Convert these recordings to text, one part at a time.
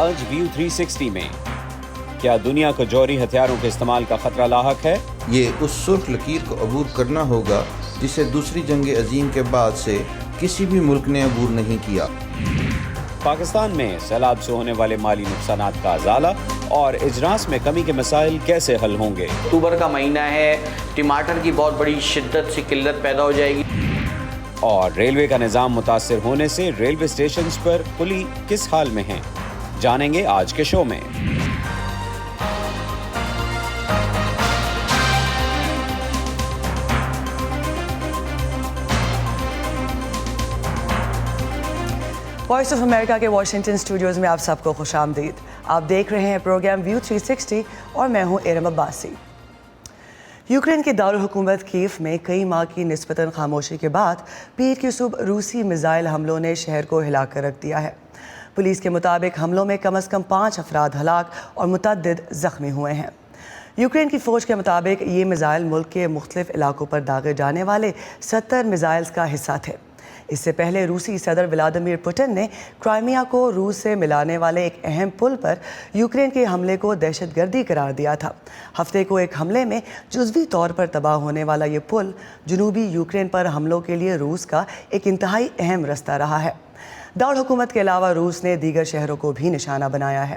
آج ویو 360 میں کیا دنیا کو جوہری ہتھیاروں کے استعمال کا خطرہ لاحق ہے؟ یہ اس سرخ لکیر کو عبور کرنا ہوگا جسے دوسری جنگ عظیم کے بعد سے کسی بھی ملک نے عبور نہیں کیا۔ پاکستان میں سیلاب سے ہونے والے مالی نقصانات کا ازالہ اور اجناس میں کمی کے مسائل کیسے حل ہوں گے؟ اکتوبر کا مہینہ ہے، ٹماٹر کی بہت بڑی شدت سے قلت پیدا ہو جائے گی۔ اور ریلوے کا نظام متاثر ہونے سے ریلوے اسٹیشنز پر پلی کس حال میں ہیں؟ جانیں گے آج کے شو میں۔ وائس آف امریکہ کے واشنگٹن اسٹوڈیوز میں آپ سب کو خوش آمدید۔ آپ دیکھ رہے ہیں پروگرام ویو 360 اور میں ہوں ارم عباسی۔ یوکرین کے دارالحکومت کیف میں کئی ماہ کی نسبتاً خاموشی کے بعد پیر کی صبح روسی میزائل حملوں نے شہر کو ہلا کر رکھ دیا ہے۔ پولیس کے مطابق حملوں میں کم از کم 5 افراد ہلاک اور متعدد زخمی ہوئے ہیں۔ یوکرین کی فوج کے مطابق یہ میزائل ملک کے مختلف علاقوں پر داغے جانے والے 70 میزائلز کا حصہ تھے۔ اس سے پہلے روسی صدر ولادیمیر پوٹن نے کرائمیا کو روس سے ملانے والے ایک اہم پل پر یوکرین کے حملے کو دہشت گردی قرار دیا تھا۔ ہفتے کو ایک حملے میں جزوی طور پر تباہ ہونے والا یہ پل جنوبی یوکرین پر حملوں کے لیے روس کا ایک انتہائی اہم رستہ رہا ہے۔ دارالحکومت کے علاوہ روس نے دیگر شہروں کو بھی نشانہ بنایا ہے۔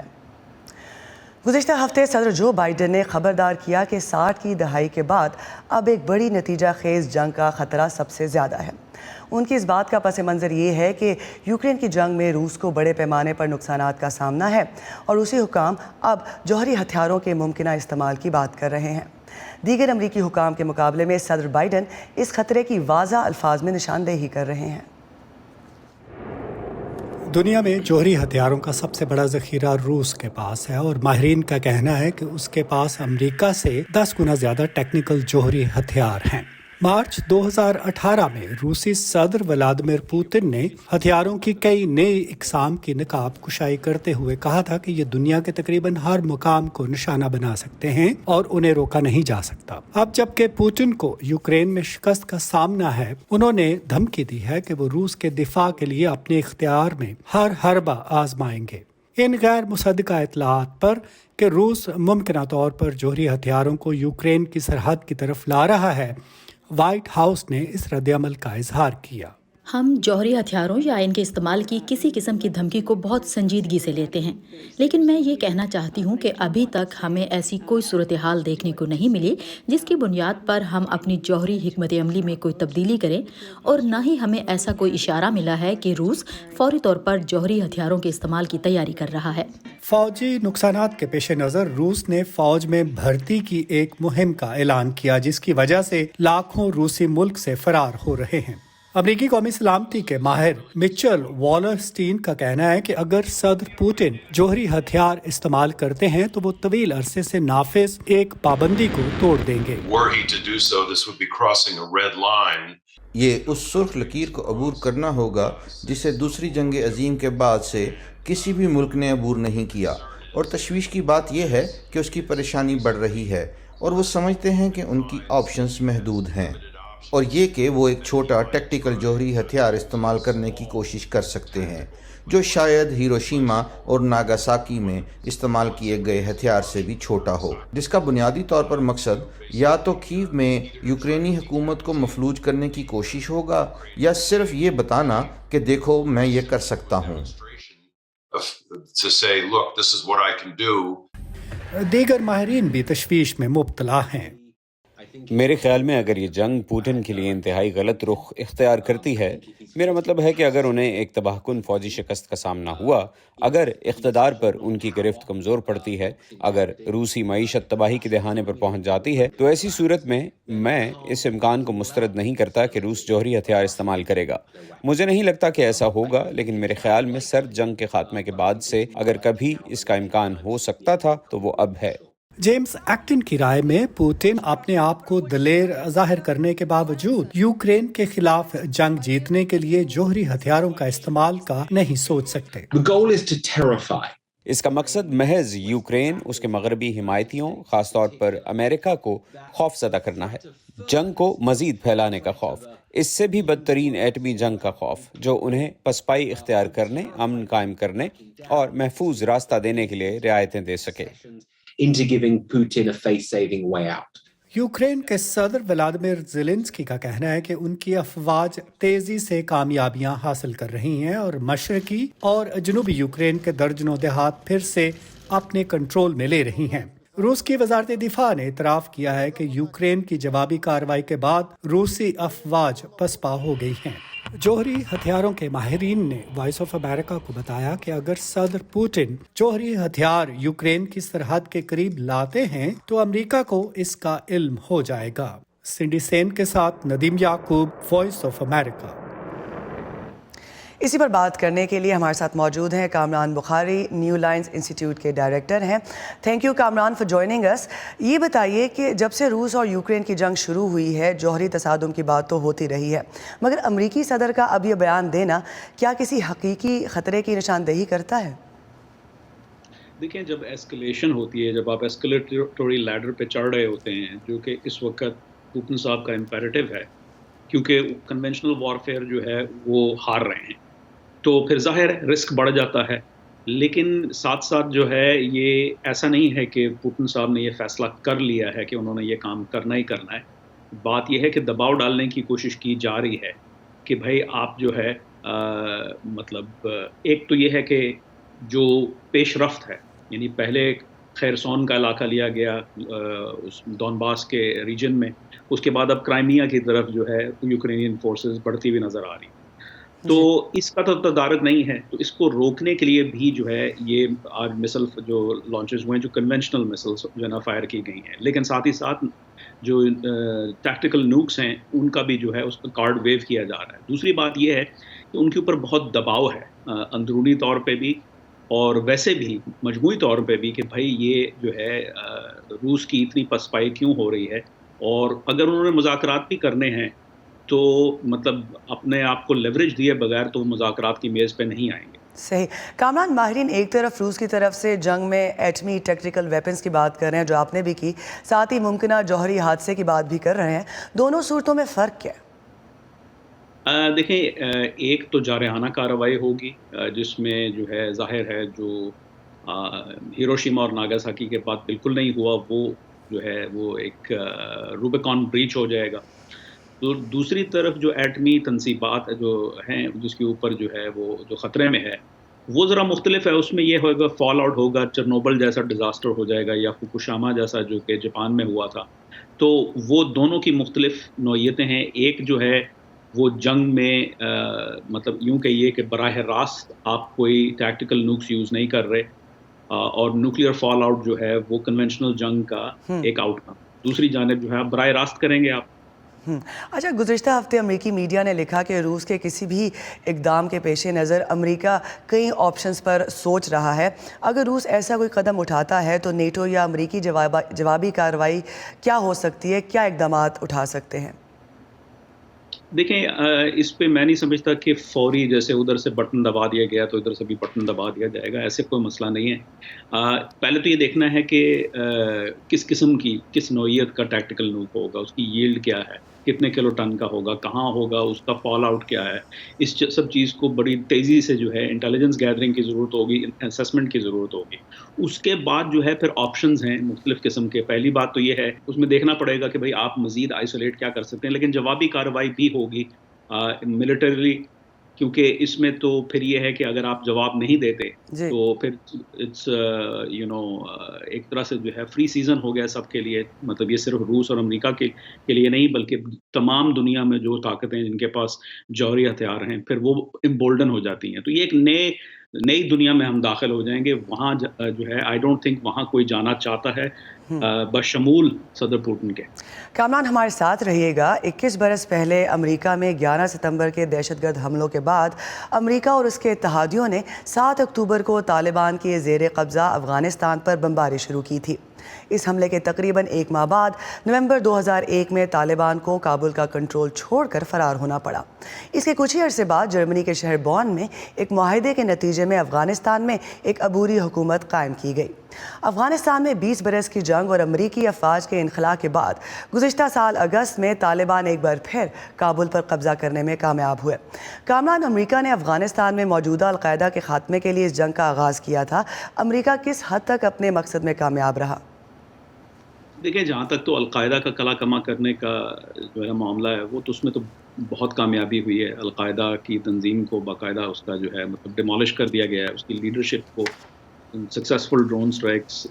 گزشتہ ہفتے صدر جو بائیڈن نے خبردار کیا کہ 60 کی دہائی کے بعد اب ایک بڑی نتیجہ خیز جنگ کا خطرہ سب سے زیادہ ہے۔ ان کی اس بات کا پس منظر یہ ہے کہ یوکرین کی جنگ میں روس کو بڑے پیمانے پر نقصانات کا سامنا ہے اور روسی حکام اب جوہری ہتھیاروں کے ممکنہ استعمال کی بات کر رہے ہیں۔ دیگر امریکی حکام کے مقابلے میں صدر بائیڈن اس خطرے کی واضح الفاظ میں نشاندہی کر رہے ہیں۔ دنیا میں جوہری ہتھیاروں کا سب سے بڑا ذخیرہ روس کے پاس ہے اور ماہرین کا کہنا ہے کہ اس کے پاس امریکہ سے 10 گنا زیادہ ٹیکنیکل جوہری ہتھیار ہیں۔ مارچ 2018 میں روسی صدر ولادیمیر پوتن نے ہتھیاروں کی کئی نئی اقسام کی نقاب کشائی کرتے ہوئے کہا تھا کہ یہ دنیا کے تقریباً ہر مقام کو نشانہ بنا سکتے ہیں اور انہیں روکا نہیں جا سکتا۔ اب جبکہ پوتن کو یوکرین میں شکست کا سامنا ہے، انہوں نے دھمکی دی ہے کہ وہ روس کے دفاع کے لیے اپنے اختیار میں ہر حربہ آزمائیں گے۔ ان غیر مصدقہ اطلاعات پر کہ روس ممکنہ طور پر جوہری ہتھیاروں کو یوکرین کی سرحد کی طرف لا رہا ہے، وائٹ ہاؤس نے اس رد عمل کا اظہار کیا۔ ہم جوہری ہتھیاروں یا ان کے استعمال کی کسی قسم کی دھمکی کو بہت سنجیدگی سے لیتے ہیں، لیکن میں یہ کہنا چاہتی ہوں کہ ابھی تک ہمیں ایسی کوئی صورتحال دیکھنے کو نہیں ملی جس کی بنیاد پر ہم اپنی جوہری حکمت عملی میں کوئی تبدیلی کریں، اور نہ ہی ہمیں ایسا کوئی اشارہ ملا ہے کہ روس فوری طور پر جوہری ہتھیاروں کے استعمال کی تیاری کر رہا ہے۔ فوجی نقصانات کے پیش نظر روس نے فوج میں بھرتی کی ایک مہم کا اعلان کیا جس کی وجہ سے لاکھوں روسی ملک سے فرار ہو رہے ہیں۔ امریکی قومی سلامتی کے ماہر مچل والرسٹین کا کہنا ہے کہ اگر صدر پوتن جوہری ہتھیار استعمال کرتے ہیں تو وہ طویل عرصے سے نافذ ایک پابندی کو توڑ دیں گے۔ یہ اس سرخ لکیر کو عبور کرنا ہوگا جسے دوسری جنگ عظیم کے بعد سے کسی بھی ملک نے عبور نہیں کیا، اور تشویش کی بات یہ ہے کہ اس کی پریشانی بڑھ رہی ہے اور وہ سمجھتے ہیں کہ ان کی آپشنز محدود ہیں، اور یہ کہ وہ ایک چھوٹا ٹیکٹیکل جوہری ہتھیار استعمال کرنے کی کوشش کر سکتے ہیں جو شاید ہیروشیما اور ناگاساکی میں استعمال کیے گئے ہتھیار سے بھی چھوٹا ہو، جس کا بنیادی طور پر مقصد یا تو کیو میں یوکرینی حکومت کو مفلوج کرنے کی کوشش ہوگا یا صرف یہ بتانا کہ دیکھو میں یہ کر سکتا ہوں۔ دیگر ماہرین بھی تشویش میں مبتلا ہیں۔ میرے خیال میں اگر یہ جنگ پوٹن کے لیے انتہائی غلط رخ اختیار کرتی ہے، میرا مطلب ہے کہ اگر انہیں ایک تباہ کن فوجی شکست کا سامنا ہوا، اگر اقتدار پر ان کی گرفت کمزور پڑتی ہے، اگر روسی معیشت تباہی کے دہانے پر پہنچ جاتی ہے، تو ایسی صورت میں اس امکان کو مسترد نہیں کرتا کہ روس جوہری ہتھیار استعمال کرے گا۔ مجھے نہیں لگتا کہ ایسا ہوگا، لیکن میرے خیال میں سرد جنگ کے خاتمے کے بعد سے اگر کبھی اس کا امکان ہو سکتا تھا تو وہ اب ہے۔ جیمز ایکٹن کی رائے میں پوتن اپنے آپ کو دلیر ظاہر کرنے کے باوجود یوکرین کے خلاف جنگ جیتنے کے لیے جوہری ہتھیاروں کا استعمال کا نہیں سوچ سکتے۔ اس کا مقصد محض یوکرین، اس کے مغربی حمایتیوں، خاص طور پر امریکہ کو خوف زدہ کرنا ہے، جنگ کو مزید پھیلانے کا خوف۔ اس سے بھی بدترین ایٹمی جنگ کا خوف جو انہیں پسپائی اختیار کرنے، امن قائم کرنے اور محفوظ راستہ دینے کے لیے رعایتیں دے سکے۔ into giving Putin a face-saving way out. Ukraine کے صدر ولادیمیر زیلنسکی کا کہنا ہے کہ ان کی افواج تیزی سے کامیابیاں حاصل کر رہی ہیں اور مشرقی اور جنوبی یوکرین کے درجنوں دیہات پھر سے اپنے کنٹرول میں لے رہی ہیں۔ روس کی وزارت دفاع نے اعتراف کیا ہے کہ یوکرین کی جوابی کارروائی کے بعد روسی افواج پسپا ہو گئی ہیں۔ جوہری ہتھیاروں کے ماہرین نے وائس آف امریکہ کو بتایا کہ اگر صدر پوٹن جوہری ہتھیار یوکرین کی سرحد کے قریب لاتے ہیں تو امریکہ کو اس کا علم ہو جائے گا۔ سنڈی سین کے ساتھ ندیم یعقوب، وائس آف امریکہ۔ اسی پر بات کرنے کے لیے ہمارے ساتھ موجود ہیں Kamran Bukhari, New Lines Institute کے ڈائریکٹر ہیں۔ Thank you Kamran for joining us. یہ بتائیے کہ جب سے روس اور یوکرین کی جنگ شروع ہوئی ہے جوہری تصادم کی بات تو ہوتی رہی ہے، مگر امریکی صدر کا اب یہ بیان دینا کیا کسی حقیقی خطرے کی نشاندہی کرتا ہے؟ دیکھیں، جب ایسکلیشن ہوتی ہے، جب آپ ایسکلیٹوری لیڈر پہ چڑھ رہے ہوتے ہیں، جو کہ اس وقت پوٹن صاحب کا امپیریٹو ہے، کیونکہ کنونشنل وارفیئر جو ہے وہ ہار رہے ہیں، تو پھر ظاہر رسک بڑھ جاتا ہے۔ لیکن ساتھ ساتھ جو ہے یہ ایسا نہیں ہے کہ پوٹن صاحب نے یہ فیصلہ کر لیا ہے کہ انہوں نے یہ کام کرنا ہی کرنا ہے۔ بات یہ ہے کہ دباؤ ڈالنے کی کوشش کی جا رہی ہے کہ بھائی آپ جو ہے مطلب ایک تو یہ ہے کہ جو پیش رفت ہے، یعنی پہلے خیرسون کا علاقہ لیا گیا اس ڈونباس کے ریجن میں، اس کے بعد اب کرائمیا کی طرف جو ہے یوکرینین فورسز بڑھتی ہوئی نظر آ رہی ہیں، تو اس کا تو تدارک نہیں ہے۔ تو اس کو روکنے کے لیے بھی جو ہے یہ آج مسل جو لانچز ہوئے ہیں، جو کنونشنل مسلس جو ہے نا فائر کی گئی ہیں، لیکن ساتھ ہی ساتھ جو ٹیکٹیکل نوکس ہیں ان کا بھی جو ہے اس کا کارڈ ویو کیا جا رہا ہے۔ دوسری بات یہ ہے کہ ان کے اوپر بہت دباؤ ہے اندرونی طور پہ بھی اور ویسے بھی مجموعی طور پہ بھی، کہ بھائی یہ جو ہے روس کی اتنی پسپائی کیوں ہو رہی ہے، اور اگر انہوں نے مذاکرات بھی کرنے ہیں تو مطلب اپنے آپ کو لیوریج دیے بغیر تو مذاکرات کی میز پہ نہیں آئیں گے۔ صحیح۔ کامران، ماہرین ایک طرف روس کی طرف سے جنگ میں ایٹمی ٹیکٹیکل ویپنز کی بات کر رہے ہیں جو آپ نے بھی کی، ساتھ ہی ممکنہ جوہری حادثے کی بات بھی کر رہے ہیں، دونوں صورتوں میں فرق کیا ہے؟ دیکھیں، ایک تو جارحانہ کارروائی ہوگی جس میں جو ہے ظاہر ہے جو ہیروشیما اور ناگاساکی کے بعد بالکل نہیں ہوا، وہ جو ہے وہ ایک روبیکان بریچ ہو جائے گا۔ تو دوسری طرف جو ایٹمی تنصیبات جو ہیں جس کے اوپر جو ہے وہ جو خطرے میں ہے وہ ذرا مختلف ہے۔ اس میں یہ ہوگا فال آؤٹ ہوگا، چرنوبل جیسا ڈیزاسٹر ہو جائے گا یا فوکوشیما جیسا جو کہ جاپان میں ہوا تھا۔ تو وہ دونوں کی مختلف نوعیتیں ہیں۔ ایک جو ہے وہ جنگ میں مطلب یوں کہیے کہ براہ راست آپ کوئی ٹیکٹیکل نوکس یوز نہیں کر رہے، اور نیوکلیئر فال آؤٹ جو ہے وہ کنونشنل جنگ کا ایک آؤٹ کم۔ دوسری جانب جو ہے آپ براہ راست کریں گے آپ۔ اچھا، گزشتہ ہفتے امریکی میڈیا نے لکھا کہ روس کے کسی بھی اقدام کے پیش نظر امریکہ کئی آپشنز پر سوچ رہا ہے۔ اگر روس ایسا کوئی قدم اٹھاتا ہے تو نیٹو یا امریکی جوابی کارروائی کیا ہو سکتی ہے؟ کیا اقدامات اٹھا سکتے ہیں؟ دیکھیں، اس پہ میں نہیں سمجھتا کہ فوری جیسے ادھر سے بٹن دبا دیا گیا تو ادھر سے بھی بٹن دبا دیا جائے گا، ایسے کوئی مسئلہ نہیں ہے۔ پہلے تو یہ دیکھنا ہے کہ کس قسم کی کس نوعیت کا ٹیکٹیکل نوک ہوگا، اس کی ییلڈ کیا ہے، کتنے کلو ٹن کا ہوگا، کہاں ہوگا، اس کا فال آؤٹ کیا ہے۔ اس سب چیز کو بڑی تیزی سے جو ہے انٹیلیجنس گیدرنگ کی ضرورت ہوگی، اسیسمنٹ کی ضرورت ہوگی۔ اس کے بعد جو ہے پھر آپشنز ہیں مختلف قسم کے۔ پہلی بات تو یہ ہے اس میں دیکھنا پڑے گا کہ بھئی آپ مزید آئسولیٹ کیا کر سکتے ہیں، لیکن جوابی کارروائی بھی ہوگی ملٹریلی، کیونکہ اس میں تو پھر یہ ہے کہ اگر آپ جواب نہیں دیتے تو پھر اٹس ایک طرح سے جو ہے فری سیزن ہو گیا سب کے لیے۔ مطلب یہ صرف روس اور امریکہ کے لیے نہیں بلکہ تمام دنیا میں جو طاقتیں جن کے پاس جوہری ہتھیار ہیں پھر وہ امبولڈن ہو جاتی ہیں۔ تو یہ ایک نئی دنیا میں ہم داخل ہو جائیں گے۔ وہاں جو ہے آئی ڈونٹ تھنک وہاں کوئی جانا چاہتا ہے بشمول صدر پوٹن کے۔ کامران، ہمارے ساتھ رہیے گا۔ 21 برس پہلے امریکہ میں 11 ستمبر کے دہشت گرد حملوں کے بعد امریکہ اور اس کے اتحادیوں نے 7 اکتوبر کو طالبان کے زیر قبضہ افغانستان پر بمباری شروع کی تھی۔ اس حملے کے تقریباً ایک ماہ بعد نومبر 2001 میں طالبان کو کابل کا کنٹرول چھوڑ کر فرار ہونا پڑا۔ اس کے کچھ ہی عرصے بعد جرمنی کے شہر بون میں ایک معاہدے کے نتیجے میں افغانستان میں ایک عبوری حکومت قائم کی گئی۔ افغانستان میں 20 برس کی جنگ اور امریکی افواج کے انخلا کے بعد گزشتہ سال اگست میں طالبان ایک بار پھر کابل پر قبضہ کرنے میں کامیاب ہوئے۔ کامران، امریکہ نے افغانستان میں موجودہ القاعدہ کے خاتمے کے لیے اس جنگ کا آغاز کیا تھا۔ امریکہ کس حد تک اپنے مقصد میں کامیاب رہا؟ دیکھیں، جہاں تک تو القاعدہ کا کلا کما کرنے کا جو ہے معاملہ ہے، وہ تو اس میں تو بہت کامیابی ہوئی ہے۔ القاعدہ کی تنظیم کو باقاعدہ اس کا جو ہے مطلب ڈیمالش کر دیا گیا ہے، اس کی لیڈرشپ کو successful drone strikes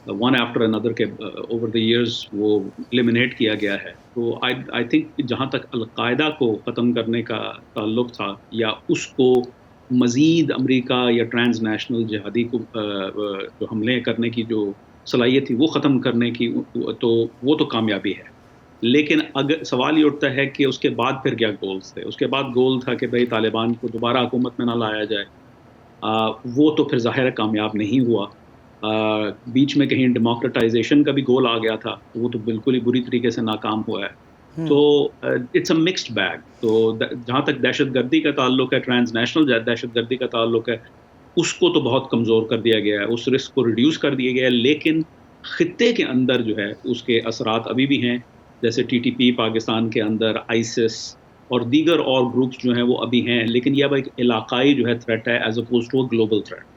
one after another کے اوور دی ایئرز وہ ایلیمنیٹ کیا گیا ہے۔ تو آئی تھنک جہاں تک القاعدہ کو ختم کرنے کا تعلق تھا یا اس کو مزید امریکہ یا ٹرانس نیشنل جہادی کو جو حملے کرنے کی جو صلاحیت تھی وہ ختم کرنے کی، تو وہ تو کامیابی ہے۔ لیکن اگر سوال یہ اٹھتا ہے کہ اس کے بعد پھر کیا گولز تھے؟ اس کے بعد گول تھا کہ بھئی طالبان کو دوبارہ حکومت میں نہ لایا جائے، وہ تو پھر ظاہر کامیاب نہیں ہوا۔ بیچ میں کہیں ڈیموکریٹائزیشن کا بھی گول آ گیا تھا، وہ تو بالکل ہی بری طریقے سے ناکام ہوا ہے۔ تو اٹس اے مکسڈ بیگ۔ تو جہاں تک دہشت گردی کا تعلق ہے، ٹرانس نیشنل دہشت گردی کا تعلق ہے، اس کو تو بہت کمزور کر دیا گیا ہے، اس رسک کو ریڈیوس کر دیا گیا ہے، لیکن خطے کے اندر جو ہے اس کے اثرات ابھی بھی ہیں، جیسے ٹی ٹی پی پاکستان کے اندر، آئیسس اور دیگر اور گروپس جو ہیں وہ ابھی ہیں، لیکن یہ اب ایک علاقائی جو ہے تھریٹ ہے as opposed to a global threat.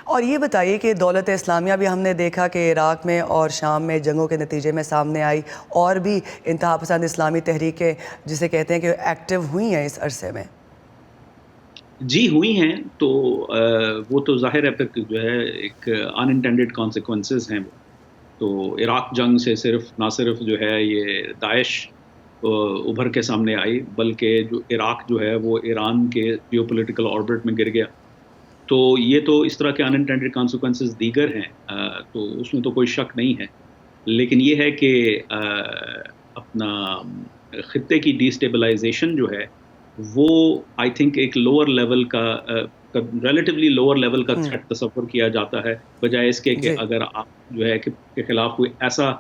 اور یہ بتائیے کہ دولت اسلامیہ بھی ہم نے دیکھا کہ عراق میں اور شام میں جنگوں کے نتیجے میں سامنے آئی، اور بھی انتہا پسند اسلامی تحریکیں جسے کہتے ہیں کہ ایکٹیو ہوئی ہیں اس عرصے میں۔ جی ہوئی ہیں، تو وہ تو ظاہر ہے پھر جو ہے ایک ان انٹینڈیڈ کانسیکوینسز ہیں۔ تو عراق جنگ سے نہ صرف جو ہے یہ داعش ابھر کے سامنے آئی، بلکہ جو عراق جو ہے وہ ایران کے جیو پولیٹیکل آربٹ میں گر گیا۔ تو یہ تو اس طرح کے ان انٹینڈیڈ کانسیکوینسز دیگر ہیں، تو اس میں تو کوئی شک نہیں ہے۔ لیکن یہ ہے کہ اپنا خطے کی ڈی اسٹیبلائزیشن جو ہے وہ آئی تھنک ایک لوور لیول کا ریلیٹیولی لوور لیول کا تھریٹ تصور کیا جاتا ہے، بجائے اس کے کہ اگر آپ جو ہے کے خلاف کوئی ایسا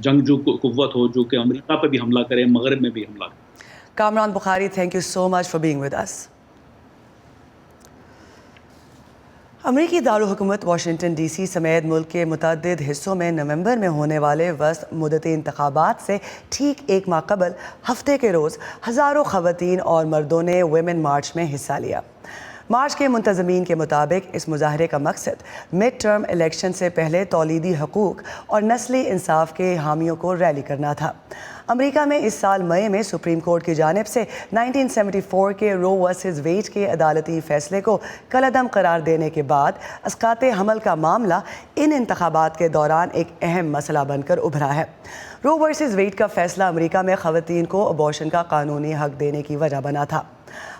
جنگجو قوت ہو جو کہ امریکہ پہ بھی حملہ کرے، مغرب میں بھی حملہ کرے۔ Kamran Bukhari, thank you so much for being with us. امریکی دارالحکومت واشنگٹن ڈی سی سمیت ملک کے متعدد حصوں میں نومبر میں ہونے والے وسط مدتی انتخابات سے ٹھیک ایک ماہ قبل ہفتے کے روز ہزاروں خواتین اور مردوں نے ویمن مارچ میں حصہ لیا۔ مارچ کے منتظمین کے مطابق اس مظاہرے کا مقصد مڈ ٹرم الیکشن سے پہلے تولیدی حقوق اور نسلی انصاف کے حامیوں کو ریلی کرنا تھا۔ امریکہ میں اس سال مئی میں سپریم کورٹ کی جانب سے 1974 کے رو ورسز ویڈ کے عدالتی فیصلے کو کالعدم قرار دینے کے بعد اسقاط حمل کا معاملہ ان انتخابات کے دوران ایک اہم مسئلہ بن کر ابھرا ہے۔ رو ورسز ویڈ کا فیصلہ امریکہ میں خواتین کو ابارشن کا قانونی حق دینے کی وجہ بنا تھا۔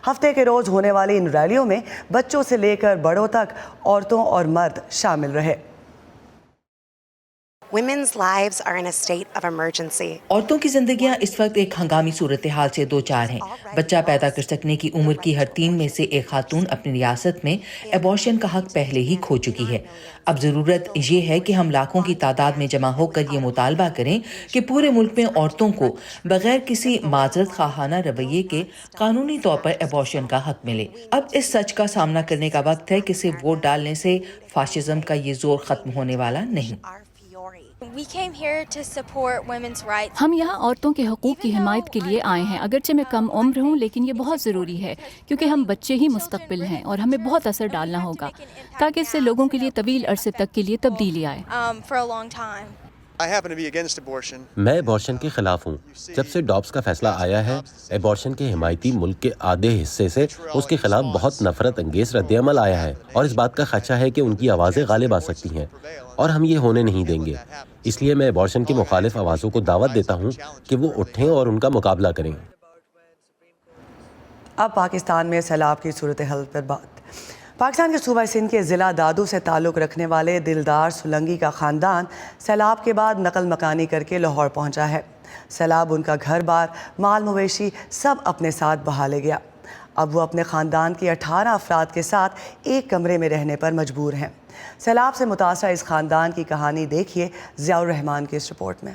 ہفتے کے روز ہونے والی ان ریلیوں میں بچوں سے لے کر بڑوں تک عورتوں اور مرد شامل رہے۔ Women's lives are in a state of emergency. عورتوں کی زندگیاں اس وقت ایک ہنگامی صورتحال سے دوچار ہیں۔ بچہ پیدا کر سکنے کی عمر کی ہر 3 میں سے ایک خاتون اپنی ریاست میں ایبارشن کا حق پہلے ہی کھو چکی ہے۔ اب ضرورت یہ ہے کہ ہم لاکھوں کی تعداد میں جمع ہو کر یہ مطالبہ کریں کہ پورے ملک میں عورتوں کو بغیر کسی معذرت خواہانہ رویے کے قانونی طور پر ایبارشن کا حق ملے۔ اب اس سچ کا سامنا کرنے کا وقت ہے کہ صرف ووٹ ڈالنے سے فاشزم کا یہ زور ختم ہونے والا نہیں۔ ہم یہاں عورتوں کے حقوق کی حمایت کے لیے آئے ہیں، اگرچہ میں کم عمر ہوں لیکن یہ بہت ضروری ہے کیونکہ ہم بچے ہی مستقبل ہیں اور ہمیں بہت اثر ڈالنا ہوگا تاکہ اس سے لوگوں کے لیے طویل عرصے تک کے لیے تبدیلی آئے۔ میں ایبارشن کے خلاف ہوں۔ جب سے ڈابس کا فیصلہ آیا ہے، ایبارشن کے حمایتی ملک کے آدھے حصے سے اس کے خلاف بہت نفرت انگیز رد عمل آیا ہے، اور اس بات کا خدشہ ہے کہ ان کی آوازیں غالب آ سکتی ہیں، اور ہم یہ ہونے نہیں دیں گے۔ اس لیے میں ایبارشن کی مخالف آوازوں کو دعوت دیتا ہوں کہ وہ اٹھیں اور ان کا مقابلہ کریں۔ اب پاکستان میں سیلاب کی صورتحال پر بات۔ پاکستان کے صوبہ سندھ کے ضلع دادو سے تعلق رکھنے والے دلدار سولنگی کا خاندان سیلاب کے بعد نقل مکانی کر کے لاہور پہنچا ہے۔ سیلاب ان کا گھر بار، مال مویشی سب اپنے ساتھ بہا لے گیا۔ اب وہ اپنے خاندان کے 18 افراد کے ساتھ ایک کمرے میں رہنے پر مجبور ہیں۔ سیلاب سے متاثرہ اس خاندان کی کہانی دیکھیے ضیاء الرحمان کی اس رپورٹ میں۔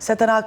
17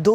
2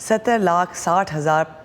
17,60,000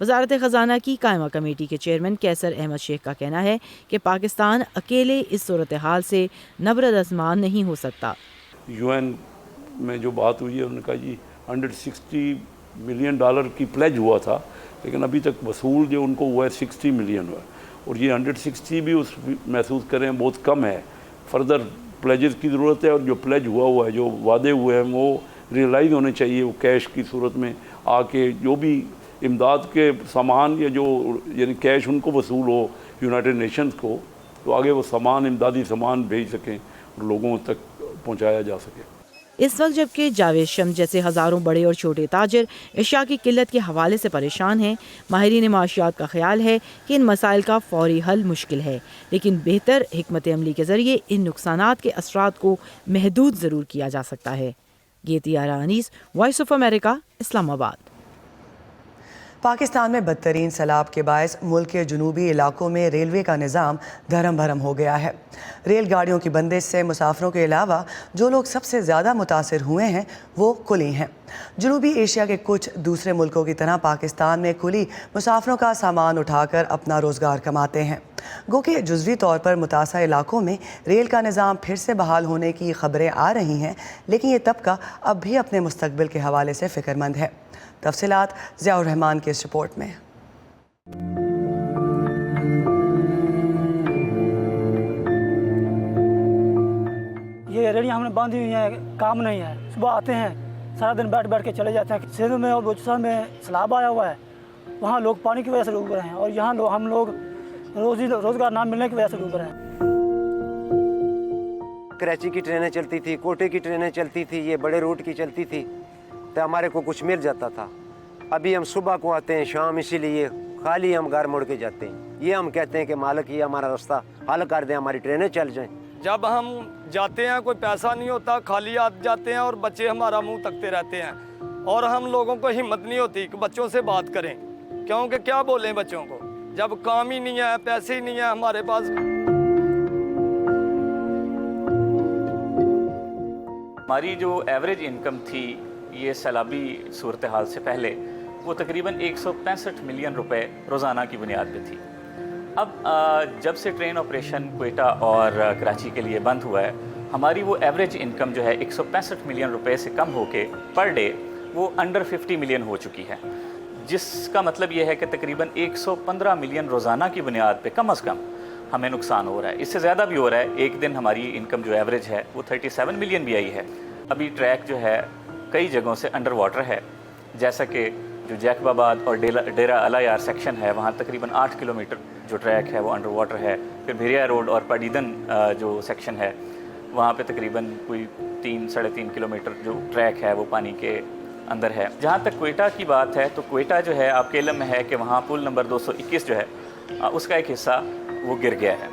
وزارت خزانہ کی قائمہ کمیٹی کے چیئرمین کیسر احمد شیخ کا کہنا ہے کہ پاکستان اکیلے اس صورتحال سے نبردآزمان نہیں ہو سکتا۔ UN میں جو بات ہوئی ہے انہوں نے کہا جی $160 ملین کی پلیج ہوا تھا، لیکن ابھی تک وصول جو ان کو ہوا ہے 60 ملین ہوا ہے، اور یہ 160 بھی اس محسوس کریں بہت کم ہے، فردر پلیجز کی ضرورت ہے، اور جو پلیج ہوا ہے جو وعدے ہوئے ہیں وہ ریئلائز ہونے چاہیے، وہ کیش کی صورت میں آ کے جو بھی امداد کے سامان یا جو یعنی کیش ان کو وصول ہو یونائٹڈ نیشنز کو، تو آگے وہ سامان امدادی سامان بھیج سکیں اور لوگوں تک پہنچایا جا سکے۔ اس وقت جبکہ جاوید شمس جیسے ہزاروں بڑے اور چھوٹے تاجر اشیاء کی قلت کے حوالے سے پریشان ہیں، ماہرین معاشیات کا خیال ہے کہ ان مسائل کا فوری حل مشکل ہے، لیکن بہتر حکمت عملی کے ذریعے ان نقصانات کے اثرات کو محدود ضرور کیا جا سکتا ہے۔ گیتیارہ انیس، وائس آف امریکہ، اسلام آباد۔ پاکستان میں بدترین سیلاب کے باعث ملک کے جنوبی علاقوں میں ریلوے کا نظام دھرم بھرم ہو گیا ہے۔ ریل گاڑیوں کی بندش سے مسافروں کے علاوہ جو لوگ سب سے زیادہ متاثر ہوئے ہیں وہ کلی ہیں۔ جنوبی ایشیا کے کچھ دوسرے ملکوں کی طرح پاکستان میں کلی مسافروں کا سامان اٹھا کر اپنا روزگار کماتے ہیں۔ گو کہ جزوی طور پر متاثرہ علاقوں میں ریل کا نظام پھر سے بحال ہونے کی خبریں آ رہی ہیں، لیکن یہ طبقہ اب بھی اپنے مستقبل کے حوالے سے فکر مند ہے۔ تفصیلات ضیاء الرحمان کی اس رپورٹ میں۔ یہ ریڑیاں ہم نے باندھی ہوئی ہیں، کام نہیں ہے، صبح آتے ہیں سارا دن بیٹھ بیٹھ کے چلے جاتے ہیں۔ سندھ میں اور بلوچستان میں سیلاب آیا ہوا ہے، وہاں لوگ پانی کی وجہ سے ڈوب رہے ہیں، اور یہاں ہم لوگ روزگار نہ ملنے کی وجہ سے ڈوب رہے ہیں۔ کراچی کی ٹرینیں چلتی تھی، کوٹے کی ٹرینیں چلتی تھی، یہ بڑے روٹ کی چلتی تھی تو ہمارے کو کچھ مل جاتا تھا۔ ابھی ہم صبح کو آتے ہیں، شام، اسی لیے خالی ہم گھر مڑ کے جاتے ہیں۔ یہ ہم کہتے ہیں کہ مالک یہ ہمارا راستہ حل کر دیں، ہماری ٹرینیں چل جائیں۔ جب ہم جاتے ہیں کوئی پیسہ نہیں ہوتا، خالی ہاتھ جاتے ہیں اور بچے ہمارا منہ تکتے رہتے ہیں، اور ہم لوگوں کو ہمت نہیں ہوتی کہ بچوں سے بات کریں، کیونکہ کیا بولیں بچوں کو جب کام ہی نہیں ہے، پیسے ہی نہیں ہیں ہمارے پاس۔ ہماری جو ایوریج انکم تھی یہ سیلابی صورتحال سے پہلے وہ تقریباً 165 ملین روپے روزانہ کی بنیاد پہ تھی۔ اب جب سے ٹرین آپریشن کوئٹہ اور کراچی کے لیے بند ہوا ہے، ہماری وہ ایوریج انکم جو ہے 165 ملین روپے سے کم ہو کے پر ڈے وہ انڈر 50 ملین ہو چکی ہے، جس کا مطلب یہ ہے کہ تقریباً 115 ملین روزانہ کی بنیاد پہ کم از کم ہمیں نقصان ہو رہا ہے۔ اس سے زیادہ بھی ہو رہا ہے، ایک دن ہماری انکم جو ایوریج ہے وہ 37 ملین بھی آئی ہے۔ ابھی ٹریک جو ہے کئی جگہوں سے انڈر واٹر ہے، جیسا کہ جو جیکب آباد اور ڈیرہ الایار سیکشن ہے وہاں تقریباً 8 کلومیٹر جو ٹریک ہے وہ انڈر واٹر ہے۔ پھر بھیریا روڈ اور پاڈیدن جو سیکشن ہے وہاں پہ تقریباً کوئی 3-3.5 کلومیٹر جو ٹریک ہے وہ پانی کے اندر ہے۔ جہاں تک کوئٹہ کی بات ہے تو کوئٹہ جو ہے آپ کے علم میں ہے کہ وہاں پل نمبر 221 جو ہے اس کا ایک حصہ وہ گر گیا ہے۔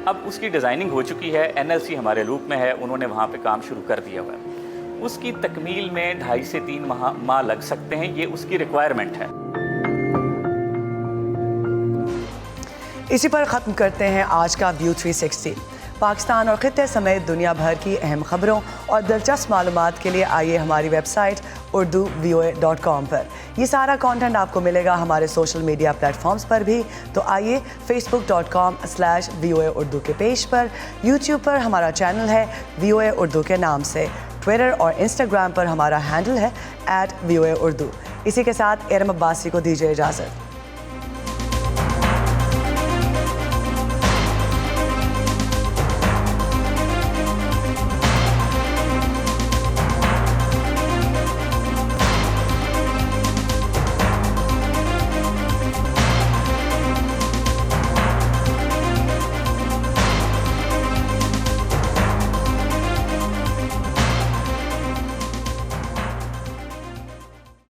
اب اس کی ڈیزائننگ ہو چکی ہے، NLC ہمارے لوپ میں ہے، انہوں نے وہاں پہ کام شروع کر دیا ہوا ہے۔ اس کی تکمیل میں 2.5 سے 3 ماہ لگ سکتے ہیں، یہ اس کی ریکوائرمنٹ ہے۔ اسی پر ختم کرتے ہیں آج کا ویو 360۔ پاکستان اور خطے سمیت دنیا بھر کی اہم خبروں اور دلچسپ معلومات کے لیے آئیے ہماری ویب سائٹ urduvoa.com پر۔ یہ سارا کانٹینٹ آپ کو ملے گا ہمارے سوشل میڈیا پلیٹ فارمز پر بھی، تو آئیے facebook.com/VOA اردو کے پیج پر، یوٹیوب پر ہمارا چینل ہے VOA اردو کے نام سے، ٹویٹر اور انسٹاگرام پر ہمارا ہینڈل ہے @VOA اردو۔ اسی کے ساتھ ارم عباسی کو دیجیے اجازت۔